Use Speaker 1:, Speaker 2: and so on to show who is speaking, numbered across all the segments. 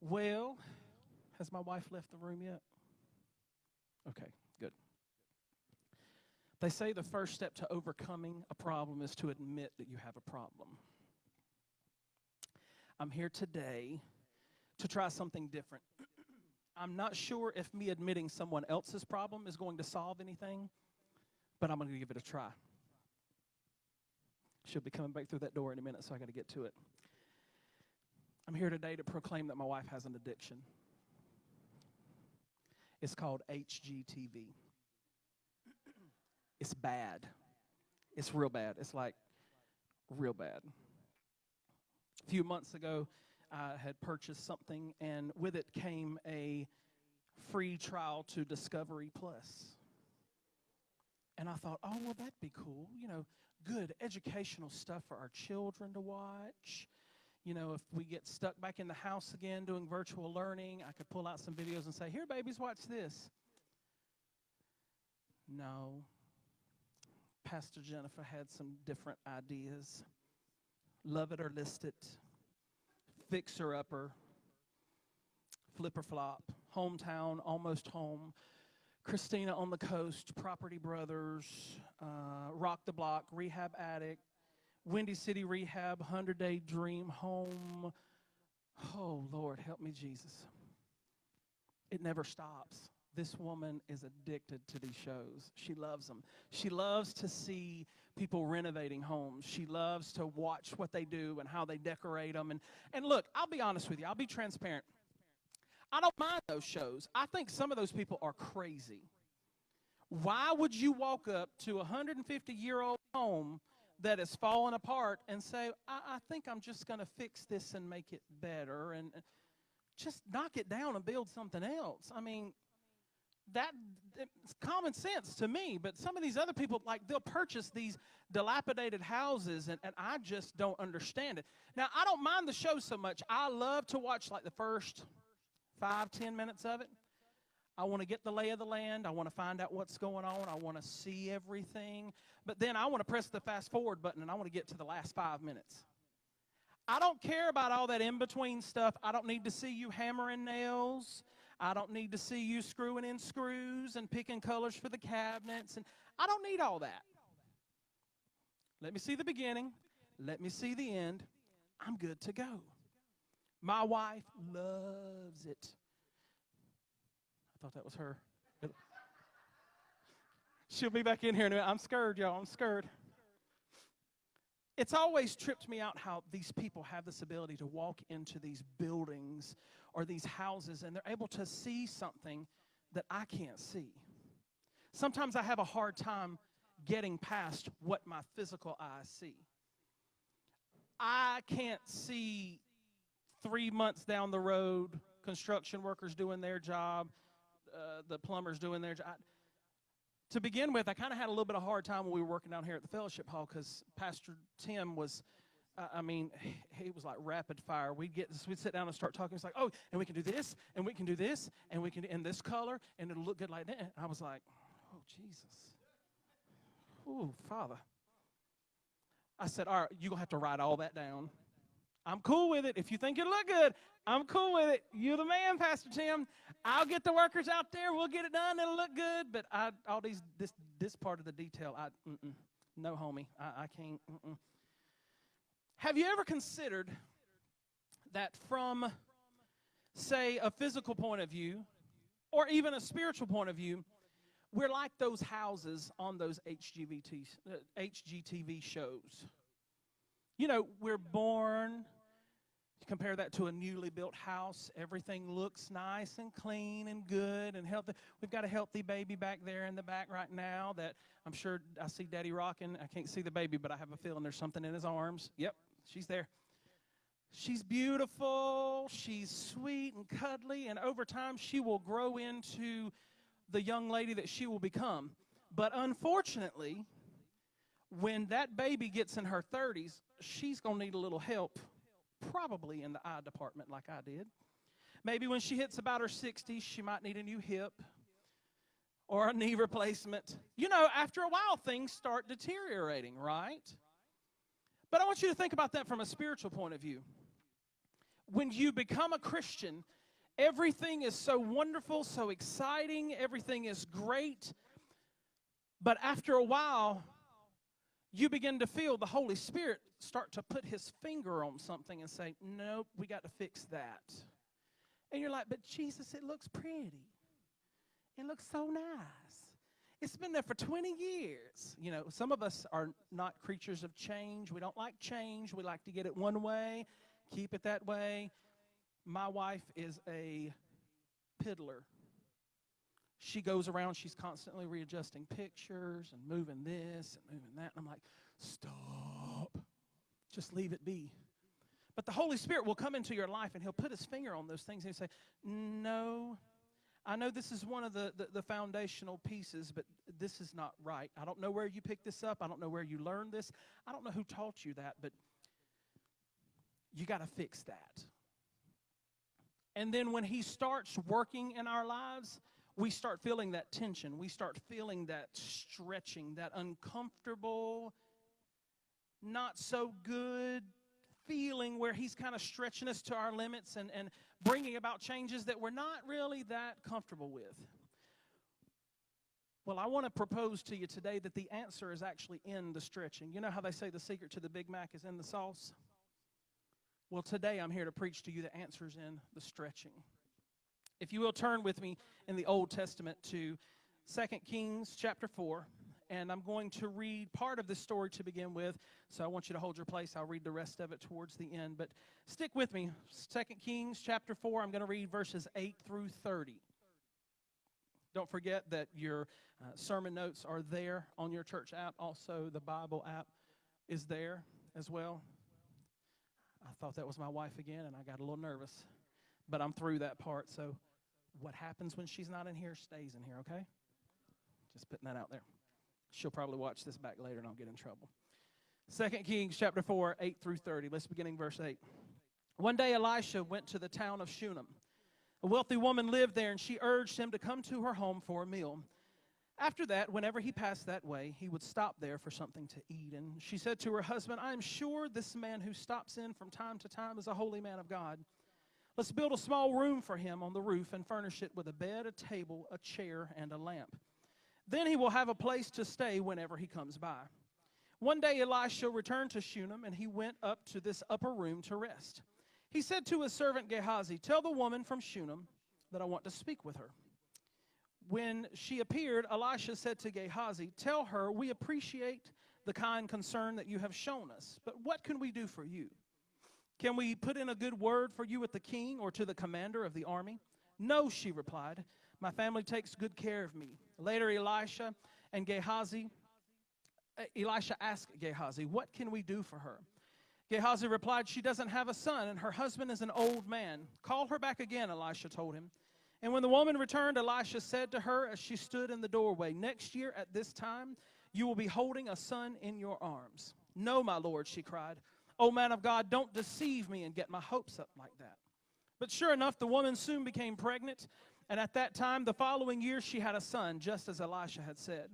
Speaker 1: Well, has my wife left the room yet? Okay, good. They say the first step to overcoming a problem is to admit that you have a problem. I'm here today to try something different. I'm not sure if me admitting someone else's problem is going to solve anything, but I'm going to give it a try. She'll be coming back through that door in a minute, so I got to get to it. I'm here today to proclaim that my wife has an addiction. It's called HGTV. It's bad. It's real bad. It's like real bad. A few months ago, I had purchased something, and with it came a free trial to Discovery Plus. And I thought, oh, well, that'd be cool. You know, good educational stuff for our children to watch. You know, if we get stuck back in the house again doing virtual learning, I could pull out some videos and say, here, babies, watch this. No. Pastor Jennifer had some different ideas. Love it or list it. Fixer upper. Flipper flop. Hometown, almost home. Christina on the Coast. Property Brothers. Rock the Block. Rehab Addict. Windy City Rehab. 100-Day Dream Home. Oh, Lord, help me, Jesus. It never stops. This woman is addicted to these shows. She loves them. She loves to see people renovating homes. She loves to watch what they do and how they decorate them. And look, I'll be honest with you. I'll be transparent. I don't mind those shows. I think some of those people are crazy. Why would you walk up to a 150-year-old home that is falling apart and say, I think I'm just going to fix this and make it better and just knock it down and build something else? I mean, it's common sense to me, but some of these other people, like, they'll purchase these dilapidated houses, and I just don't understand it. Now, I don't mind the show so much. I love to watch, like, the first 5-10 minutes of it. I want to get the lay of the land. I want to find out what's going on. I want to see everything. But then I want to press the fast forward button, and I want to get to the last 5 minutes. I don't care about all that in-between stuff. I don't need to see you hammering nails. I don't need to see you screwing in screws and picking colors for the cabinets. And I don't need all that. Let me see the beginning. Let me see the end. I'm good to go. My wife loves it. I thought that was her. She'll be back in here in a minute. I'm scared, y'all. I'm scared. It's always tripped me out how these people have this ability to walk into these buildings or these houses, and they're able to see something that I can't see. Sometimes I have a hard time getting past what my physical eyes see. I can't see 3 months down the road, construction workers doing their job, the plumbers doing their job. To begin with, I kind of had a little bit of a hard time when we were working down here at the fellowship hall because Pastor Tim was, he was like rapid fire. We'd sit down and start talking. It's like, oh, and we can do this, and we can do this, and we can do in this color, and it'll look good like that. And I was like, oh, Jesus. Ooh, Father. I said, all right, you're going to have to write all that down. I'm cool with it. If you think it'll look good, I'm cool with it. You're the man, Pastor Tim. I'll get the workers out there. We'll get it done. It'll look good. But this part of the detail, no, homie. I can't. Have you ever considered that from, say, a physical point of view or even a spiritual point of view, we're like those houses on those HGTV shows? You know, we're born, compare that to a newly built house. Everything looks nice and clean and good and healthy. We've got a healthy baby back there in the back right now that I'm sure I see Daddy rocking. I can't see the baby, but I have a feeling there's something in his arms. Yep, she's there. She's beautiful. She's sweet and cuddly, and over time she will grow into the young lady that she will become. But unfortunately, when that baby gets in her 30s, she's going to need a little help, probably in the eye department like I did. Maybe when she hits about her 60s, she might need a new hip or a knee replacement. You know, after a while, things start deteriorating, right? But I want you to think about that from a spiritual point of view. when you become a Christian, everything is so wonderful, so exciting, everything is great. But after a while, you begin to feel the Holy Spirit start to put his finger on something and say, nope, we got to fix that. And you're like, but Jesus, it looks pretty. It looks so nice. It's been there for 20 years. You know, some of us are not creatures of change. We don't like change. We like to get it one way, keep it that way. My wife is a piddler. She goes around, she's constantly readjusting pictures and moving this and moving that. And I'm like, stop. Just leave it be. But the Holy Spirit will come into your life and he'll put his finger on those things and he'll say, no, I know this is one of the foundational pieces, but this is not right. I don't know where you picked this up. I don't know where you learned this. I don't know who taught you that, but you got to fix that. And then when he starts working in our lives, we start feeling that tension. We start feeling that stretching, that uncomfortable, not so good feeling where he's kind of stretching us to our limits and bringing about changes that we're not really that comfortable with. Well, I want to propose to you today that the answer is actually in the stretching. You know how they say the secret to the Big Mac is in the sauce? Well, today I'm here to preach to you the answer's in the stretching. If you will turn with me in the Old Testament to 2 Kings chapter 4, and I'm going to read part of this story to begin with, so I want you to hold your place. I'll read the rest of it towards the end, but stick with me. 2 Kings chapter 4, I'm going to read verses 8 through 30. Don't forget that your sermon notes are there on your church app. Also, the Bible app is there as well. I thought that was my wife again, and I got a little nervous. But I'm through that part, so what happens when she's not in here stays in here, okay? Just putting that out there. She'll probably watch this back later, and I'll get in trouble. 2 Kings chapter 4, 8 through 30. Let's begin in verse 8. One day Elisha went to the town of Shunem. A wealthy woman lived there, and she urged him to come to her home for a meal. After that, whenever he passed that way, he would stop there for something to eat. And she said to her husband, I am sure this man who stops in from time to time is a holy man of God. Let's build a small room for him on the roof and furnish it with a bed, a table, a chair, and a lamp. Then he will have a place to stay whenever he comes by. One day Elisha returned to Shunem, and he went up to this upper room to rest. He said to his servant Gehazi, tell the woman from Shunem that I want to speak with her. When she appeared, Elisha said to Gehazi, tell her we appreciate the kind concern that you have shown us, but what can we do for you? Can we put in a good word for you with the king or to the commander of the army? No, she replied. My family takes good care of me. Later, Elisha asked Gehazi, what can we do for her? Gehazi replied, she doesn't have a son, and her husband is an old man. Call her back again, Elisha told him. And when the woman returned, Elisha said to her as she stood in the doorway, next year at this time, you will be holding a son in your arms. No, my lord, she cried. Oh, man of God, don't deceive me and get my hopes up like that. But sure enough, the woman soon became pregnant, and at that time, the following year, she had a son, just as Elisha had said.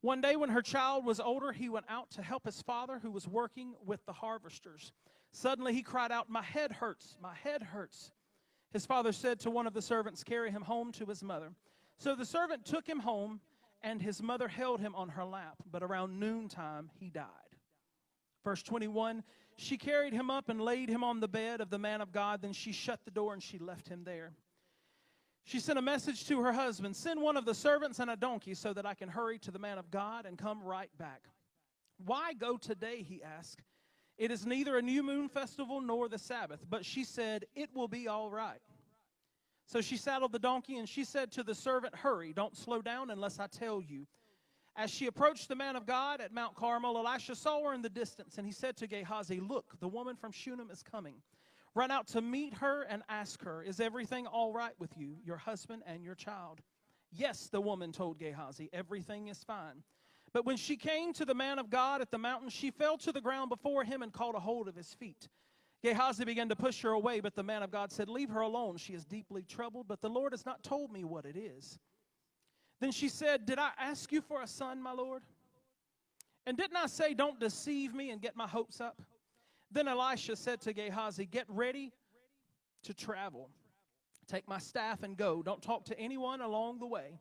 Speaker 1: One day when her child was older, he went out to help his father, who was working with the harvesters. Suddenly he cried out, my head hurts, my head hurts. His father said to one of the servants, carry him home to his mother. So the servant took him home, and his mother held him on her lap. But around noontime, he died. Verse 21, she carried him up and laid him on the bed of the man of God. Then she shut the door and she left him there. She sent a message to her husband, send one of the servants and a donkey so that I can hurry to the man of God and come right back. Why go today, he asked. It is neither a new moon festival nor the Sabbath. But she said, it will be all right. So she saddled the donkey, and she said to the servant, hurry, don't slow down unless I tell you. As she approached the man of God at Mount Carmel, Elisha saw her in the distance, and he said to Gehazi, look, the woman from Shunem is coming. Run out to meet her and ask her, is everything all right with you, your husband and your child? Yes, the woman told Gehazi, everything is fine. But when she came to the man of God at the mountain, she fell to the ground before him and caught a hold of his feet. Gehazi began to push her away, but the man of God said, leave her alone. She is deeply troubled, but the Lord has not told me what it is. Then she said, did I ask you for a son, my Lord? And didn't I say, don't deceive me and get my hopes up? Then Elisha said to Gehazi, get ready, to travel. Take my staff and go. Don't talk to anyone along the way.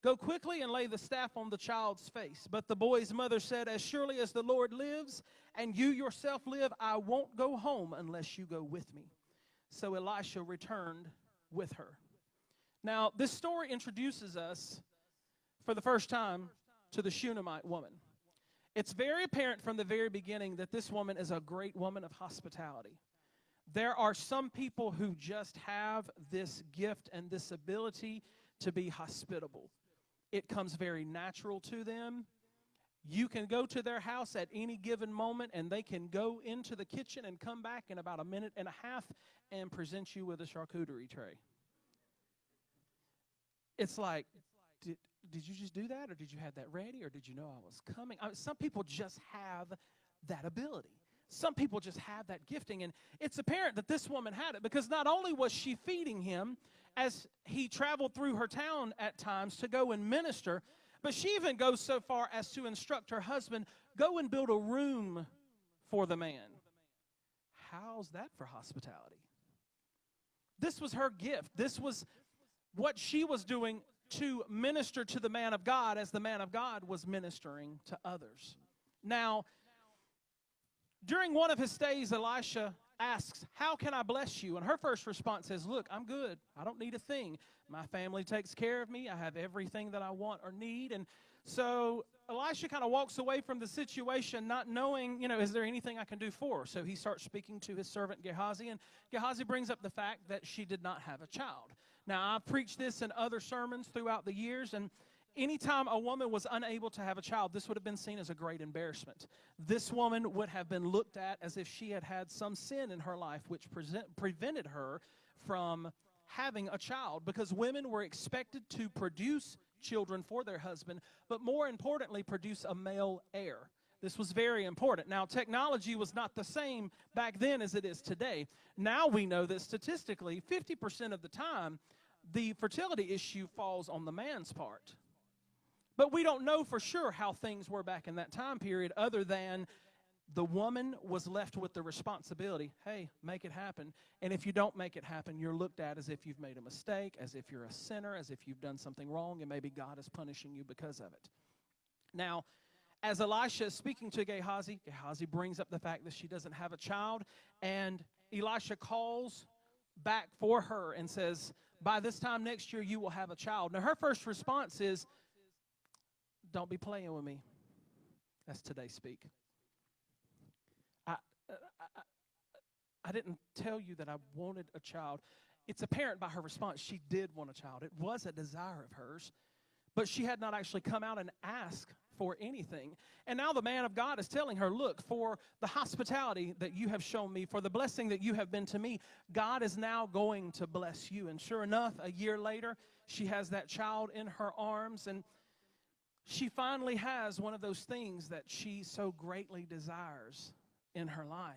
Speaker 1: Go quickly and lay the staff on the child's face. But the boy's mother said, as surely as the Lord lives and you yourself live, I won't go home unless you go with me. So Elisha returned with her. Now, this story introduces us for the first time to the Shunammite woman. It's very apparent from the very beginning that this woman is a great woman of hospitality. There are some people who just have this gift and this ability to be hospitable. It comes very natural to them. You can go to their house at any given moment, and they can go into the kitchen and come back in about a minute and a half and present you with a charcuterie tray. It's like, did you just do that, or did you have that ready, or did you know I was coming? Some people just have that ability. Some people just have that gifting, and it's apparent that this woman had it, because not only was she feeding him as he traveled through her town at times to go and minister, but she even goes so far as to instruct her husband, go and build a room for the man. How's that for hospitality? This was her gift. This was what she was doing to minister to the man of God as the man of God was ministering to others. Now, during one of his stays, Elisha asks, how can I bless you? And her first response is, look, I'm good. I don't need a thing. My family takes care of me. I have everything that I want or need. And so Elisha kind of walks away from the situation not knowing, is there anything I can do for her? So he starts speaking to his servant Gehazi, and Gehazi brings up the fact that she did not have a child. Now, I've preached this in other sermons throughout the years, and anytime a woman was unable to have a child, this would have been seen as a great embarrassment. This woman would have been looked at as if she had had some sin in her life which prevented her from having a child, because women were expected to produce children for their husband, but more importantly, produce a male heir. This was very important. Now, technology was not the same back then as it is today. Now we know that statistically, 50% of the time, the fertility issue falls on the man's part. But we don't know for sure how things were back in that time period, other than the woman was left with the responsibility, hey, make it happen. And if you don't make it happen, you're looked at as if you've made a mistake, as if you're a sinner, as if you've done something wrong, and maybe God is punishing you because of it. Now, as Elisha is speaking to Gehazi, Gehazi brings up the fact that she doesn't have a child, and Elisha calls back for her and says, by this time next year, you will have a child. Now, her first response is, don't be playing with me. That's today speak. I didn't tell you that I wanted a child. It's apparent by her response she did want a child. It was a desire of hers, but she had not actually come out and asked for anything. And now the man of God is telling her, look, for the hospitality that you have shown me, for the blessing that you have been to me, God is now going to bless you. And sure enough, a year later, she has that child in her arms, and she finally has one of those things that she so greatly desires in her life.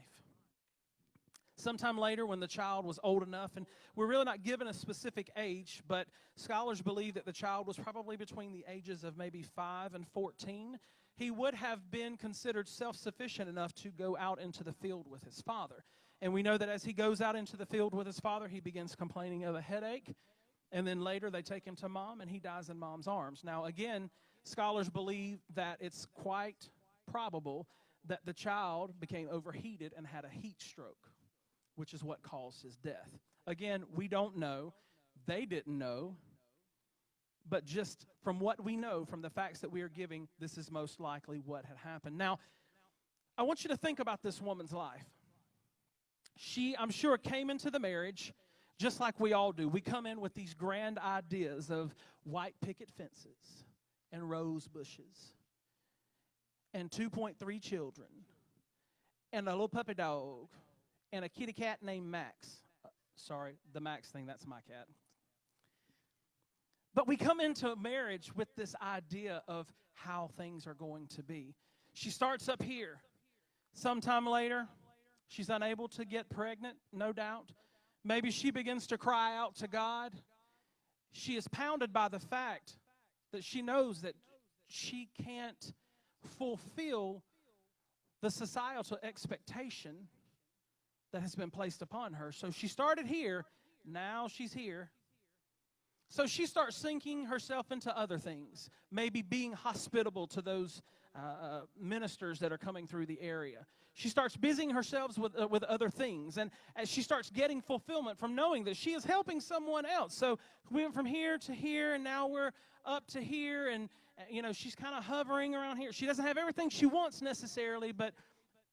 Speaker 1: Sometime later, when the child was old enough, and we're really not given a specific age, but scholars believe that the child was probably between the ages of maybe 5 and 14, he would have been considered self-sufficient enough to go out into the field with his father. And we know that as he goes out into the field with his father, he begins complaining of a headache, and then later they take him to mom, and he dies in mom's arms. Now, again, scholars believe that it's quite probable that the child became overheated and had a heat stroke, which is what caused his death. Again, we don't know. They didn't know. But just from what we know, from the facts that we are giving, this is most likely what had happened. Now, I want you to think about this woman's life. She, I'm sure, came into the marriage just like we all do. We come in with these grand ideas of white picket fences and rose bushes and 2.3 children and a little puppy dog and a kitty cat named Max. Sorry, the Max thing, that's my cat. But we come into marriage with this idea of how things are going to be. She starts up here. Sometime later, she's unable to get pregnant, no doubt. Maybe she begins to cry out to God. She is pounded by the fact that she knows that she can't fulfill the societal expectation that has been placed upon her. So she started here. Now she's here. So she starts sinking herself into other things, maybe being hospitable to those ministers that are coming through the area. She starts busying herself with other things, and as she starts getting fulfillment from knowing that she is helping someone else. So we went from here to here, and now we're up to here, and she's kind of hovering around here. She doesn't have everything she wants necessarily, but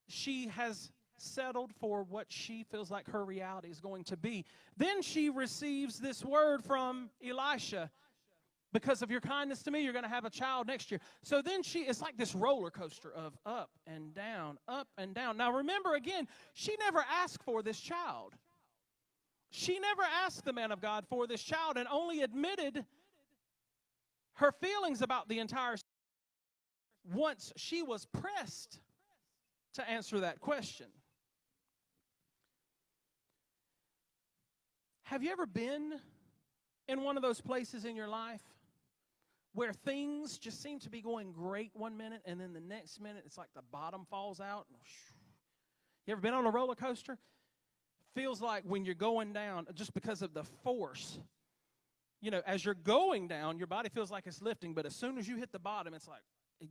Speaker 1: she has settled for what she feels like her reality is going to be. Then she receives this word from Elisha. Because of your kindness to me, you're going to have a child next year. So then it's like this roller coaster of up and down, up and down. Now remember again, she never asked for this child. She never asked the man of God for this child and only admitted her feelings about the entire once she was pressed to answer that question. Have you ever been in one of those places in your life where things just seem to be going great one minute, and then the next minute it's like the bottom falls out? You ever been on a roller coaster? Feels like when you're going down, just because of the force, as you're going down, your body feels like it's lifting, but as soon as you hit the bottom, it's like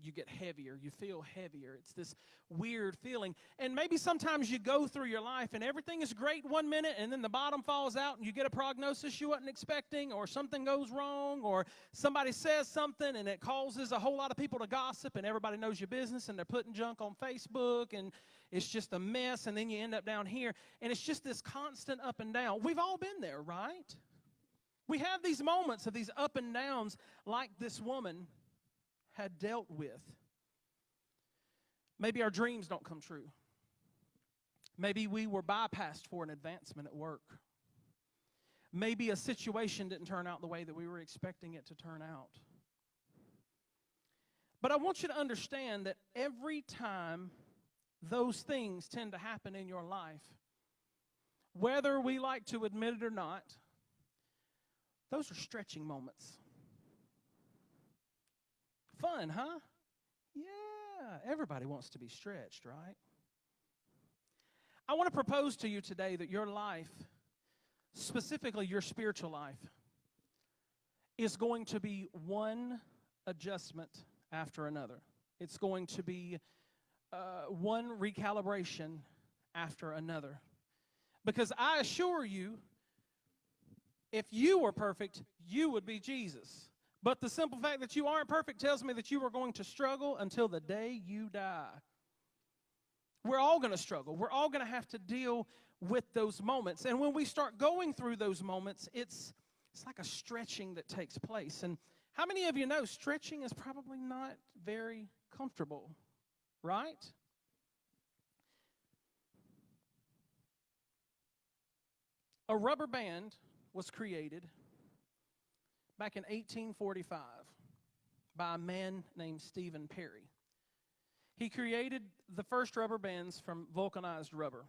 Speaker 1: you get heavier, you feel heavier. It's this weird feeling. And maybe sometimes you go through your life and everything is great one minute, and then the bottom falls out and you get a prognosis you wasn't expecting, or something goes wrong, or somebody says something and it causes a whole lot of people to gossip, and everybody knows your business and they're putting junk on Facebook, and it's just a mess, and then you end up down here, and it's just this constant up and down. We've all been there, right? We have these moments of these up and downs like this woman had dealt with. Maybe our dreams don't come true. Maybe we were bypassed for an advancement at work. Maybe a situation didn't turn out the way that we were expecting it to turn out. But I want you to understand that every time those things tend to happen in your life, whether we like to admit it or not, those are stretching moments. Fun, huh? Yeah, everybody wants to be stretched, right? I want to propose to you today that your life, specifically your spiritual life, is going to be one adjustment after another. It's going to be one recalibration after another. Because I assure you, if you were perfect, you would be Jesus. But the simple fact that you aren't perfect tells me that you are going to struggle until the day you die. We're all going to struggle. We're all going to have to deal with those moments. And when we start going through those moments, it's like a stretching that takes place. And how many of you know stretching is probably not very comfortable, right? A rubber band was created back in 1845 by a man named Stephen Perry. He created the first rubber bands from vulcanized rubber,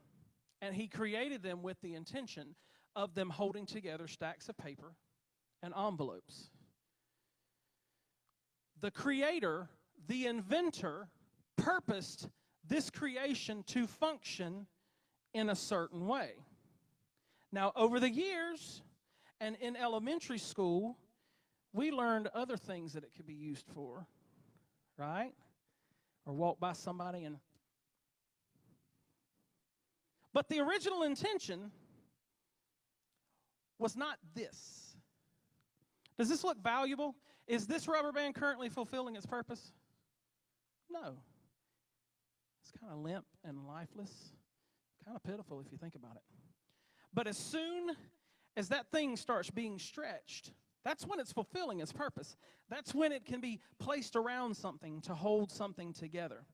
Speaker 1: and he created them with the intention of them holding together stacks of paper and envelopes. The creator, the inventor, purposed this creation to function in a certain way. Now, over the years, and in elementary school, we learned other things that it could be used for, right? Or walk by somebody and... But the original intention was not this. Does this look valuable? Is this rubber band currently fulfilling its purpose? No. It's kind of limp and lifeless. Kind of pitiful if you think about it. But as soon as that thing starts being stretched, that's when it's fulfilling its purpose. That's when it can be placed around something to hold something together.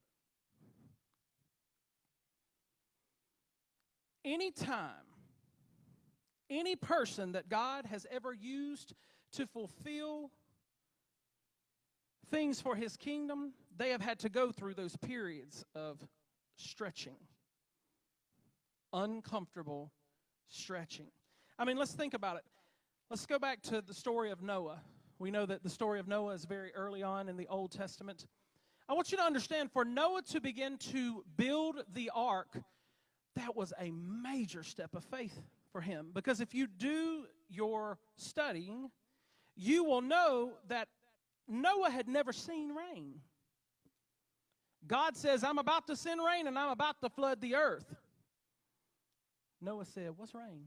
Speaker 1: Anytime, any person that God has ever used to fulfill things for His kingdom, they have had to go through those periods of stretching. Uncomfortable stretching. I mean, let's think about it. Let's go back to the story of Noah. We know that the story of Noah is very early on in the Old Testament. I want you to understand, for Noah to begin to build the ark, that was a major step of faith for him. Because if you do your studying, you will know that Noah had never seen rain. God says, I'm about to send rain and I'm about to flood the earth. Noah said, what's rain?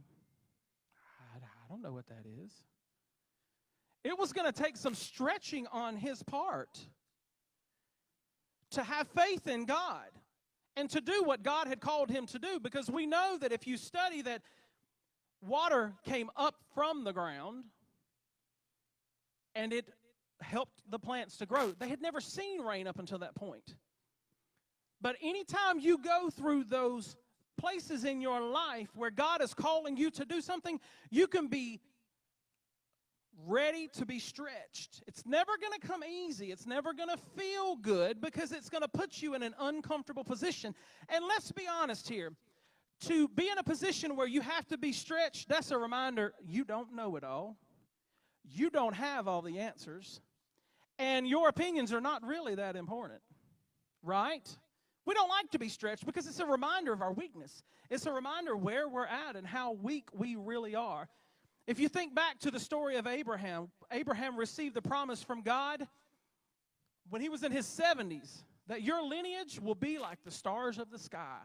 Speaker 1: I don't know what that is. It was going to take some stretching on his part to have faith in God and to do what God had called him to do, because we know that if you study that water came up from the ground and it helped the plants to grow. They had never seen rain up until that point. But anytime you go through those places in your life where God is calling you to do something, you can be ready to be stretched. It's never going to come easy. It's never going to feel good, because it's going to put you in an uncomfortable position. And let's be honest here. To be in a position where you have to be stretched, that's a reminder you don't know it all. You don't have all the answers. And your opinions are not really that important. Right? We don't like to be stretched because it's a reminder of our weakness. It's a reminder where we're at and how weak we really are. If you think back to the story of Abraham, Abraham received the promise from God when he was in his 70s that your lineage will be like the stars of the sky.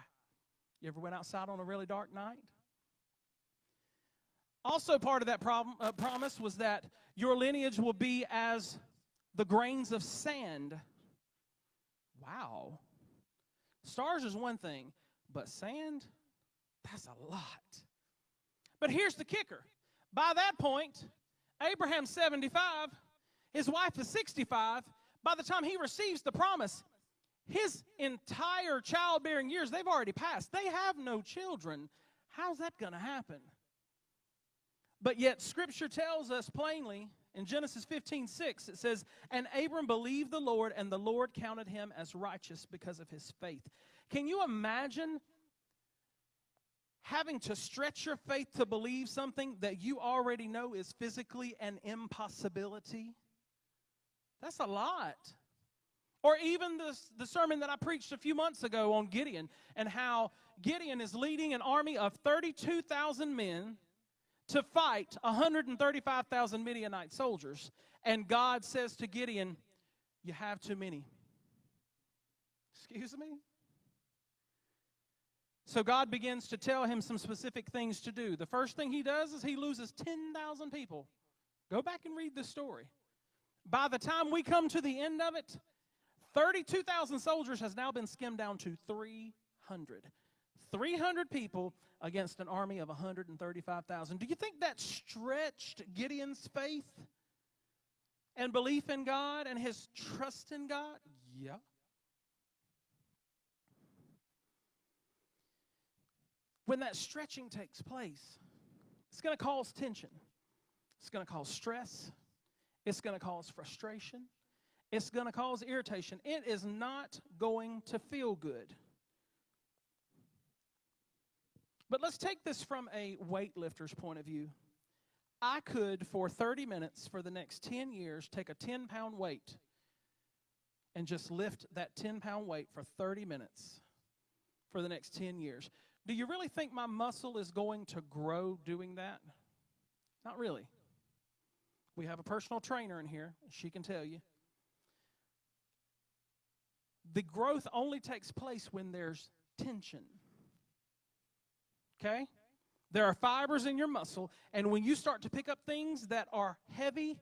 Speaker 1: You ever went outside on a really dark night? Also part of that promise was that your lineage will be as the grains of sand. Wow. Stars is one thing, but sand, that's a lot. But here's the kicker. By that point, Abraham's 75, his wife is 65. By the time he receives the promise, his entire childbearing years, they've already passed. They have no children. How's that going to happen? But yet Scripture tells us plainly in Genesis 15:6, it says, and Abram believed the Lord, and the Lord counted him as righteous because of his faith. Can you imagine having to stretch your faith to believe something that you already know is physically an impossibility? That's a lot. Or even the sermon that I preached a few months ago on Gideon, and how Gideon is leading an army of 32,000 men to fight 135,000 Midianite soldiers. And God says to Gideon, you have too many. Excuse me? So God begins to tell him some specific things to do. The first thing he does is he loses 10,000 people. Go back and read this story. By the time we come to the end of it, 32,000 soldiers has now been skimmed down to 300. 300 people against an army of 135,000. Do you think that stretched Gideon's faith and belief in God and his trust in God? Yeah. When that stretching takes place, it's going to cause tension. It's going to cause stress. It's going to cause frustration. It's going to cause irritation. It is not going to feel good. But let's take this from a weightlifter's point of view. I could, for 30 minutes for the next 10 years, take a 10-pound weight and just lift that 10-pound weight for 30 minutes for the next 10 years. Do you really think my muscle is going to grow doing that? Not really. We have a personal trainer in here. She can tell you. The growth only takes place when there's tension. Okay? There are fibers in your muscle, and when you start to pick up things that are heavy,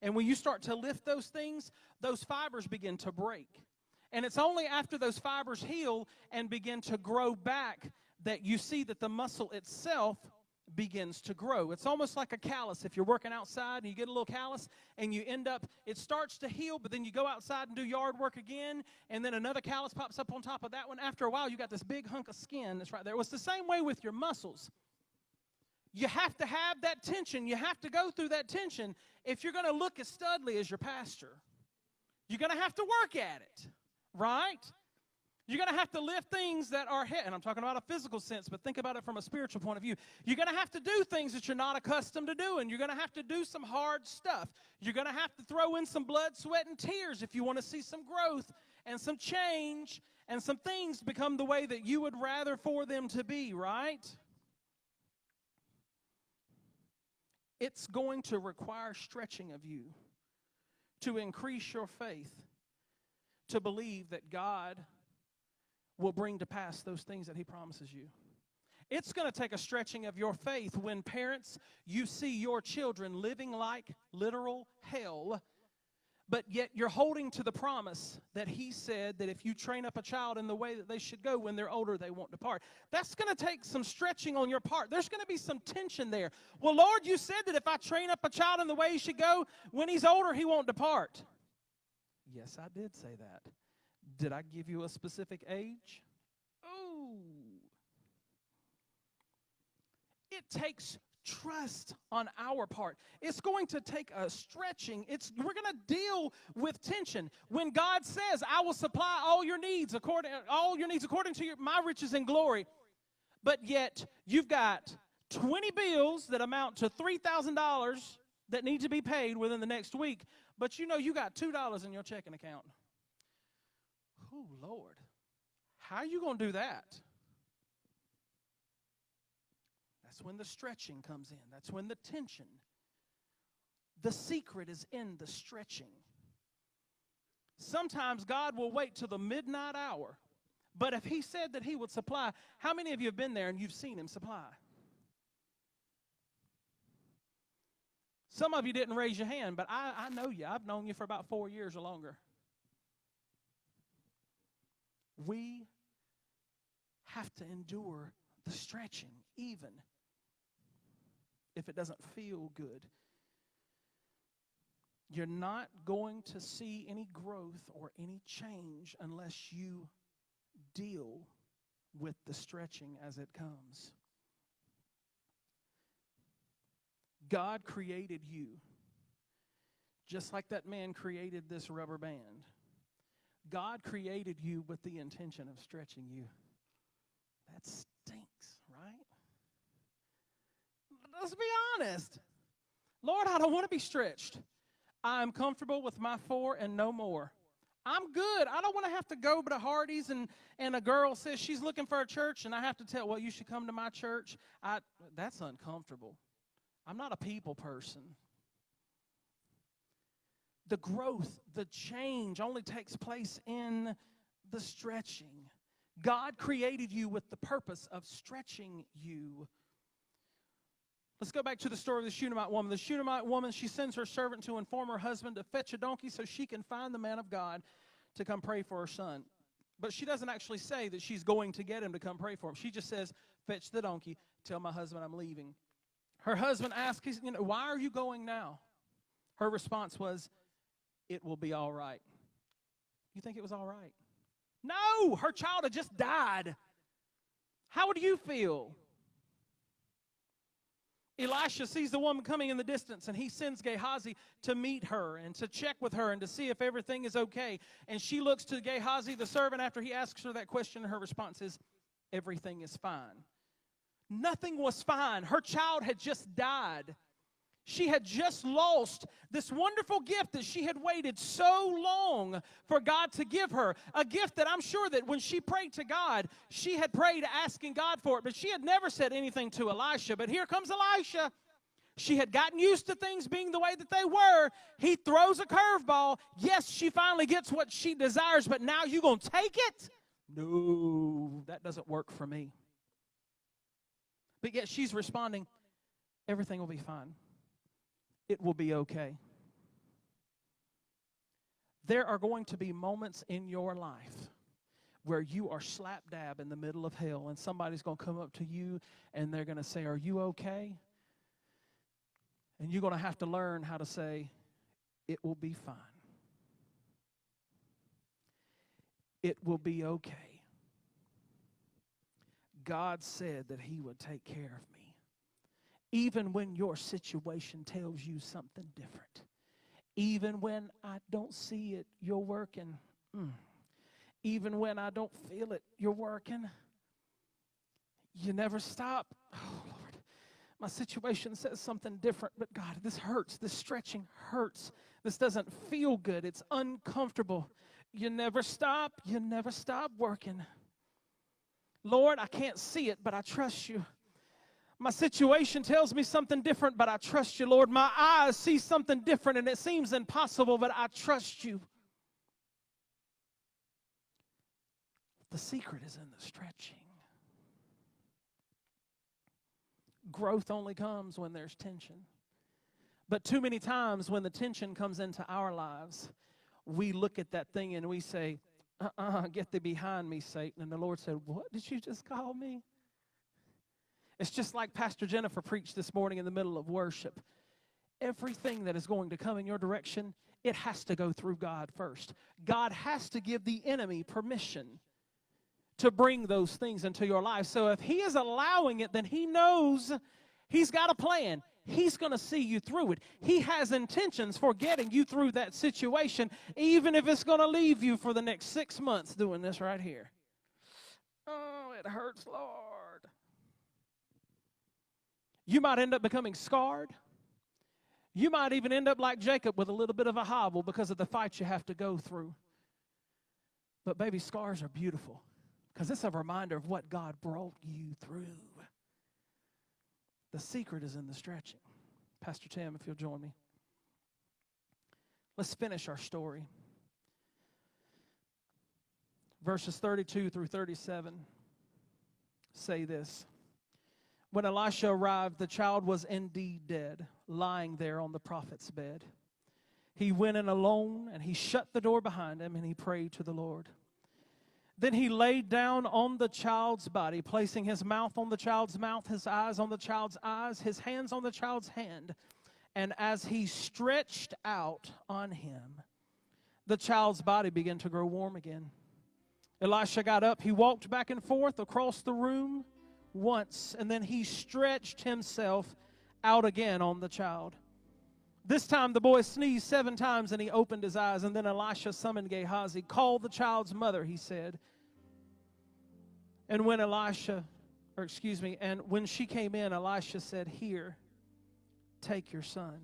Speaker 1: and when you start to lift those things, those fibers begin to break. And it's only after those fibers heal and begin to grow back that you see that the muscle itself begins to grow. It's almost like a callus. If you're working outside and you get a little callus and you end up, it starts to heal, but then you go outside and do yard work again, and then another callus pops up on top of that one. After a while, you got this big hunk of skin that's right there. Well, it's the same way with your muscles. You have to have that tension. You have to go through that tension if you're going to look as studly as your pastor. You're going to have to work at it, right? You're going to have to lift things that are heavy. And I'm talking about a physical sense, but think about it from a spiritual point of view. You're going to have to do things that you're not accustomed to doing. You're going to have to do some hard stuff. You're going to have to throw in some blood, sweat, and tears if you want to see some growth and some change and some things become the way that you would rather for them to be, right? It's going to require stretching of you to increase your faith, to believe that God will bring to pass those things that He promises you. It's going to take a stretching of your faith when, parents, you see your children living like literal hell, but yet you're holding to the promise that He said that if you train up a child in the way that they should go, when they're older, they won't depart. That's going to take some stretching on your part. There's going to be some tension there. Well, Lord, you said that if I train up a child in the way he should go, when he's older, he won't depart. Yes, I did say that. Did I give you a specific age? Ooh. It takes trust on our part. It's going to take a stretching. We're going to deal with tension. When God says, I will supply all your needs according to my riches and glory, but yet you've got 20 bills that amount to $3,000 that need to be paid within the next week, but you know you got $2 in your checking account. Oh, Lord, how are you going to do that? That's when the stretching comes in. That's when the tension. The secret is in the stretching. Sometimes God will wait till the midnight hour. But if He said that He would supply, how many of you have been there and you've seen Him supply? Some of you didn't raise your hand, but I know you. I've known you for about 4 years or longer. We have to endure the stretching, even if it doesn't feel good. You're not going to see any growth or any change unless you deal with the stretching as it comes. God created you just like that man created this rubber band. God created you with the intention of stretching you. That stinks, right? Let's be honest. Lord, I don't want to be stretched. I'm comfortable with my 4 and no more. I'm good. I don't want to have to go to Hardee's and a girl says she's looking for a church and I have to tell, well, you should come to my church. That's uncomfortable. I'm not a people person. The growth, the change only takes place in the stretching. God created you with the purpose of stretching you. Let's go back to the story of the Shunammite woman. The Shunammite woman, she sends her servant to inform her husband to fetch a donkey so she can find the man of God to come pray for her son. But she doesn't actually say that she's going to get him to come pray for him. She just says, fetch the donkey, tell my husband I'm leaving. Her husband asked, why are you going now? Her response was, it will be all right. You think it was all right? No, her child had just died. How would you feel? Elisha sees the woman coming in the distance, and he sends Gehazi to meet her and to check with her and to see if everything is okay. And she looks to Gehazi, the servant, after he asks her that question, and her response is, everything is fine. Nothing was fine. Her child had just died. She had just lost this wonderful gift that she had waited so long for God to give her. A gift that I'm sure that when she prayed to God, she had prayed asking God for it. But she had never said anything to Elisha. But here comes Elisha. She had gotten used to things being the way that they were. He throws a curveball. Yes, she finally gets what she desires, but now you going to take it? No, that doesn't work for me. But yet she's responding, everything will be fine. It will be okay. There are going to be moments in your life where you are slap dab in the middle of hell, and somebody's going to come up to you and they're going to say, are you okay? And you're going to have to learn how to say, it will be fine. It will be okay. God said that He would take care of me. Even when your situation tells you something different. Even when I don't see it, you're working. Even when I don't feel it, you're working. You never stop. Oh, Lord, my situation says something different, but God, this hurts. This stretching hurts. This doesn't feel good. It's uncomfortable. You never stop. You never stop working. Lord, I can't see it, but I trust you. My situation tells me something different, but I trust you, Lord. My eyes see something different, and it seems impossible, but I trust you. The secret is in the stretching. Growth only comes when there's tension. But too many times when the tension comes into our lives, we look at that thing and we say, get thee behind me, Satan. And the Lord said, what did you just call me? It's just like Pastor Jennifer preached this morning in the middle of worship. Everything that is going to come in your direction, it has to go through God first. God has to give the enemy permission to bring those things into your life. So if he is allowing it, then he knows he's got a plan. He's going to see you through it. He has intentions for getting you through that situation, even if it's going to leave you for the next 6 months doing this right here. Oh, it hurts, Lord. You might end up becoming scarred. You might even end up like Jacob with a little bit of a hobble because of the fight you have to go through. But baby, scars are beautiful because it's a reminder of what God brought you through. The secret is in the stretching. Pastor Tim, if you'll join me. Let's finish our story. Verses 32 through 37 say this. When Elisha arrived, the child was indeed dead, lying there on the prophet's bed. He went in alone, and he shut the door behind him, and he prayed to the Lord. Then he laid down on the child's body, placing his mouth on the child's mouth, his eyes on the child's eyes, his hands on the child's hand. And as he stretched out on him, the child's body began to grow warm again. Elisha got up. He walked back and forth across the room once, and then he stretched himself out again on the child. This time the boy sneezed 7 times, and he opened his eyes. And then Elisha summoned Gehazi. Call the child's mother, he said. And when when she came in, Elisha said, Here, take your son.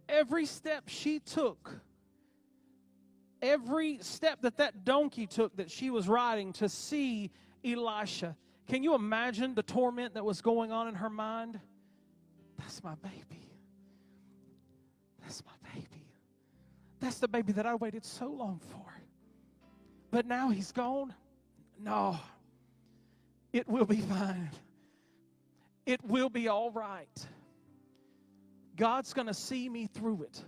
Speaker 1: Every step she took, every step that donkey took that she was riding to see Elisha, can you imagine the torment that was going on in her mind? That's my baby. That's my baby. That's the baby that I waited so long for. But now he's gone. No, it will be fine. It will be all right. God's going to see me through it.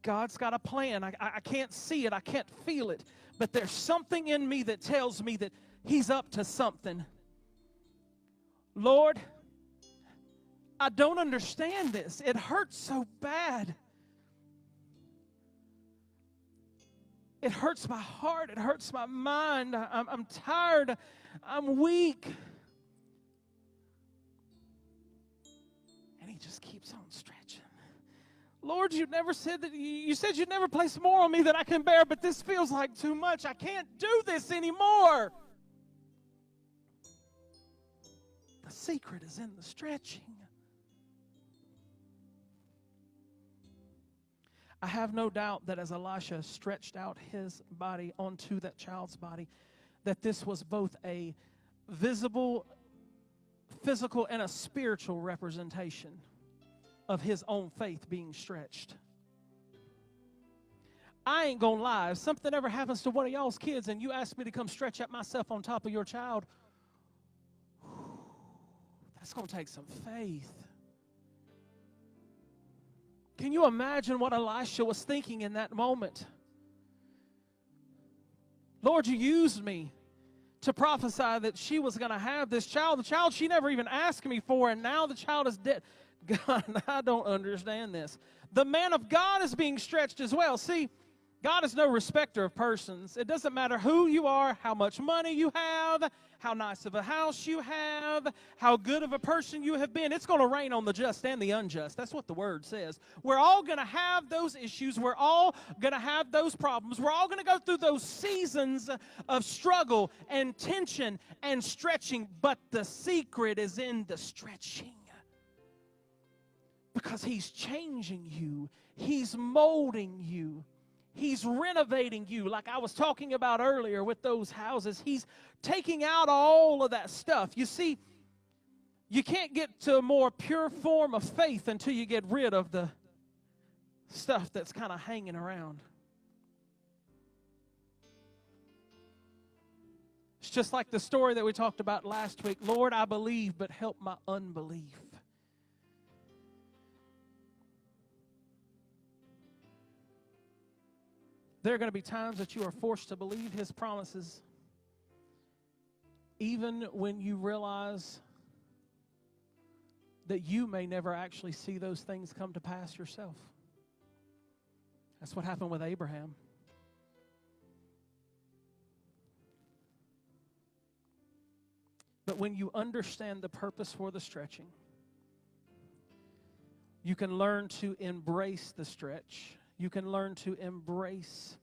Speaker 1: God's got a plan. I can't see it. I can't feel it. But there's something in me that tells me that he's up to something. Lord, I don't understand this. It hurts so bad. It hurts my heart. It hurts my mind. I'm tired. I'm weak. And he just keeps on stretching. Lord, you never said that. You said you'd never place more on me than I can bear, but this feels like too much. I can't do this anymore. The secret is in the stretching. I have no doubt that as Elisha stretched out his body onto that child's body, that this was both a visible, physical, and a spiritual representation of his own faith being stretched. I ain't gonna lie, if something ever happens to one of y'all's kids and you ask me to come stretch out myself on top of your child, that's gonna take some faith. Can you imagine what Elisha was thinking in that moment? Lord, you used me to prophesy that she was going to have this child. The child she never even asked me for, and now the child is dead. God, I don't understand this. The man of God is being stretched as well. See, God is no respecter of persons. It doesn't matter who you are, how much money you have, how nice of a house you have, how good of a person you have been. It's going to rain on the just and the unjust. That's what the word says. We're all going to have those issues. We're all going to have those problems. We're all going to go through those seasons of struggle and tension and stretching. But the secret is in the stretching. Because he's changing you. He's molding you. He's renovating you, like I was talking about earlier with those houses. He's taking out all of that stuff. You see, you can't get to a more pure form of faith until you get rid of the stuff that's kind of hanging around. It's just like the story that we talked about last week. Lord, I believe, but help my unbelief. There are going to be times that you are forced to believe His promises, even when you realize that you may never actually see those things come to pass yourself. That's what happened with Abraham. But when you understand the purpose for the stretching, you can learn to embrace the stretch. You can learn to embrace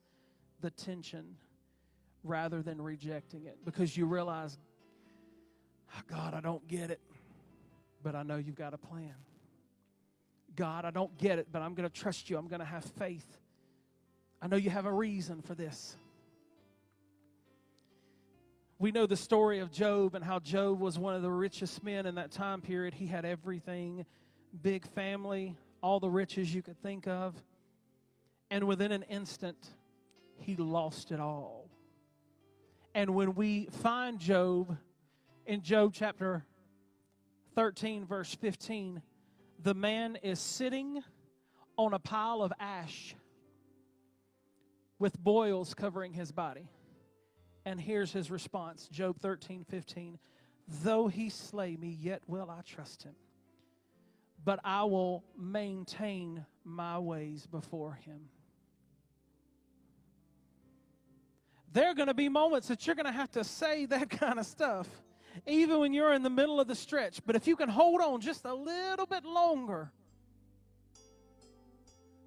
Speaker 1: the tension rather than rejecting it, because you realize, oh, God, I don't get it, but I know you've got a plan. God, I don't get it, but I'm going to trust you. I'm going to have faith. I know you have a reason for this. We know the story of Job and how Job was one of the richest men in that time period. He had everything, big family, all the riches you could think of. And within an instant, he lost it all. And when we find Job in Job chapter 13, verse 15, the man is sitting on a pile of ash with boils covering his body. And here's his response, Job 13:15. Though he slay me, yet will I trust him. But I will maintain my ways before him. There are going to be moments that you're going to have to say that kind of stuff, even when you're in the middle of the stretch. But if you can hold on just a little bit longer,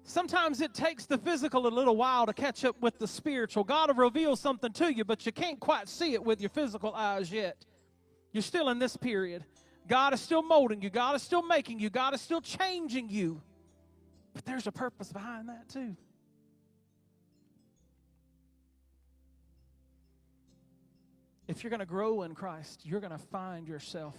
Speaker 1: sometimes it takes the physical a little while to catch up with the spiritual. God will reveal something to you, but you can't quite see it with your physical eyes yet. You're still in this period. God is still molding you. God is still making you. God is still changing you. But there's a purpose behind that too. If you're going to grow in Christ, you're going to find yourself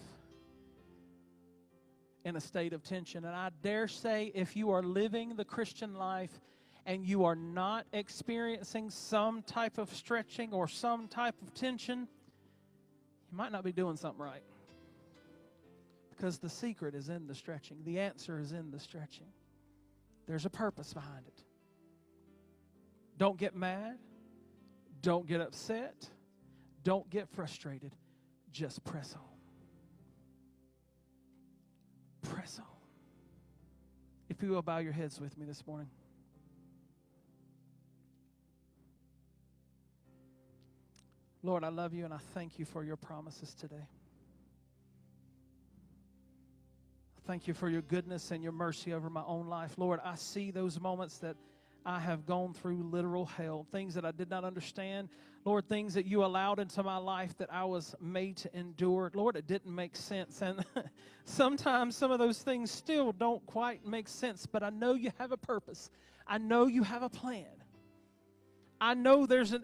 Speaker 1: in a state of tension. And I dare say, if you are living the Christian life and you are not experiencing some type of stretching or some type of tension, you might not be doing something right. Because the secret is in the stretching. The answer is in the stretching. There's a purpose behind it. Don't get mad. Don't get upset. Don't get frustrated. Just press on. Press on. If you will, bow your heads with me this morning. Lord, I love you and I thank you for your promises today. Thank you for your goodness and your mercy over my own life. Lord, I see those moments that I have gone through literal hell, things that I did not understand. Lord, things that you allowed into my life that I was made to endure. Lord, it didn't make sense. And sometimes some of those things still don't quite make sense, but I know you have a purpose. I know you have a plan. I know there's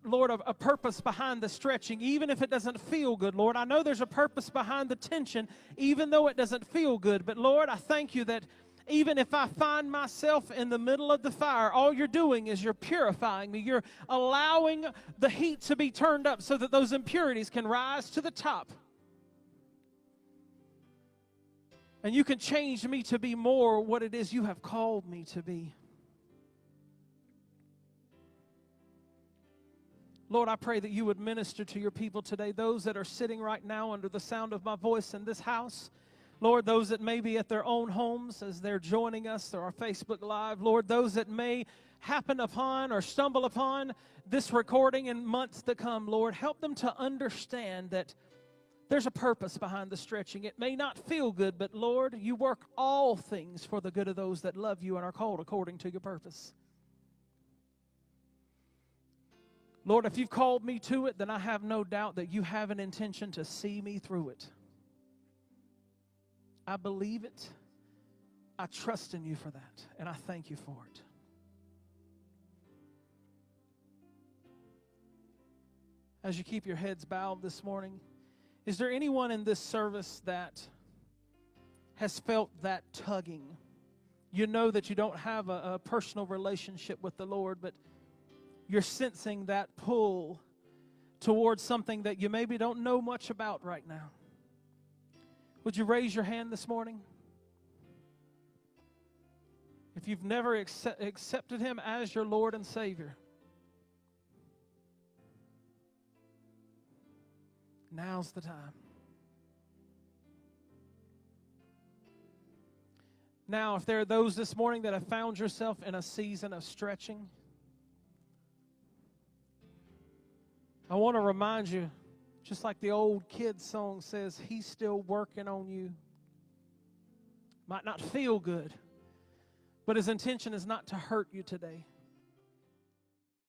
Speaker 1: Lord, a purpose behind the stretching, even if it doesn't feel good, Lord. I know there's a purpose behind the tension, even though it doesn't feel good. But Lord, I thank you that even if I find myself in the middle of the fire, all you're doing is you're purifying me. You're allowing the heat to be turned up so that those impurities can rise to the top. And you can change me to be more what it is you have called me to be. Lord, I pray that you would minister to your people today, those that are sitting right now under the sound of my voice in this house. Lord, those that may be at their own homes as they're joining us through our Facebook Live. Lord, those that may happen upon or stumble upon this recording in months to come, Lord, help them to understand that there's a purpose behind the stretching. It may not feel good, but Lord, you work all things for the good of those that love you and are called according to your purpose. Lord, if you've called me to it, then I have no doubt that you have an intention to see me through it. I believe it. I trust in you for that, and I thank you for it. as you keep your heads bowed this morning, is there anyone in this service that has felt that tugging? You know that you don't have a personal relationship with the Lord, but you're sensing that pull towards something that you maybe don't know much about right now. Would you raise your hand this morning? If you've never accepted Him as your Lord and Savior, now's the time. Now, if there are those this morning that have found yourself in a season of stretching, I want to remind you, just like the old kids song says, He's still working on you. Might not feel good, but His intention is not to hurt you today.